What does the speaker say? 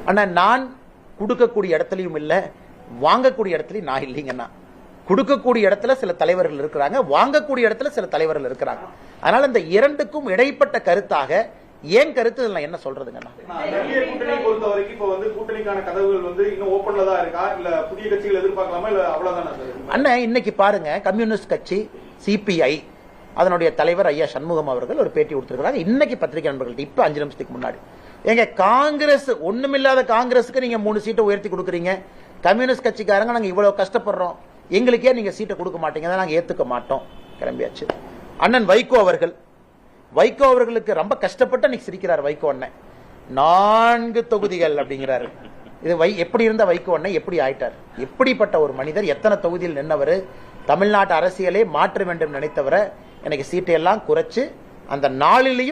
அண்ணா நான் கொடுக்கக்கூடிய இடத்துலயும் இல்ல, வாங்கக்கூடிய இடத்துலயும் நான் இல்லைங்கண்ணா. கொடுக்கக்கூடிய இடத்துல சில தலைவர்கள் இருக்கிறாங்க, வாங்கக்கூடிய இடத்துல சில தலைவர்கள் இருக்கிறாங்க. அதனால இந்த இரண்டுக்கும் இடைப்பட்ட கருத்தாக ஏன் கருத்து என்ன சொல்றதுங்கண்ணா? கூட்டணி பொறுத்த வரைக்கும் இப்ப வந்து கூட்டணிக்கான கதவுகள் வந்து இன்னும் ஓபன்ல தான் இருக்கா, இல்ல புதிய கட்சிகள் எதிர்பார்க்கலாமா, இல்ல அவ்வளவுதானே? அண்ணா இன்னைக்கு பாருங்க, கம்யூனிஸ்ட் கட்சி சிபிஐ அதனுடைய தலைவர் ஐயா சண்முகம் அவர்கள் ஒரு பேட்டி கொடுத்திருக்கிறாங்க இன்னைக்கு பத்திரிகை நண்பர்கள்ட்ட. இப்ப 5 நிமிஷத்துக்கு முன்னாடி எங்க காங்கிரஸ் ஒண்ணுமில்லாத காங்கிரஸுக்கு நீங்க 3 சீட்டை உயர்த்தி கொடுக்குறீங்க, கம்யூனிஸ்ட் கட்சிக்காரங்க நாங்க இவ்வளவு கஷ்டப்படுறோம், எங்களுக்கே நீங்க சீட்டை கொடுக்க மாட்டீங்க, நாங்க ஏத்துக்க மாட்டோம், கிளம்பியாச்சு. அண்ணன் வைகோ அவர்களுக்கு ரொம்ப கஷ்டப்பட்டு அன்னைக்கு சிரிக்கிறார் வைகோ அண்ணன். 4 தொகுதிகள் அப்படிங்கிறாரு. இது எப்படி இருந்த வைகோ அண்ணன் எப்படி ஆயிட்டார்? எப்படிப்பட்ட ஒரு மனிதர், எத்தனை தொகுதியில் நின்னவர், தமிழ்நாட்டு அரசியலே மாற்ற வேண்டும் நினைத்தவரை எனக்கு சீட்டை எல்லாம் குறைச்சு அந்த நாளிலேயும்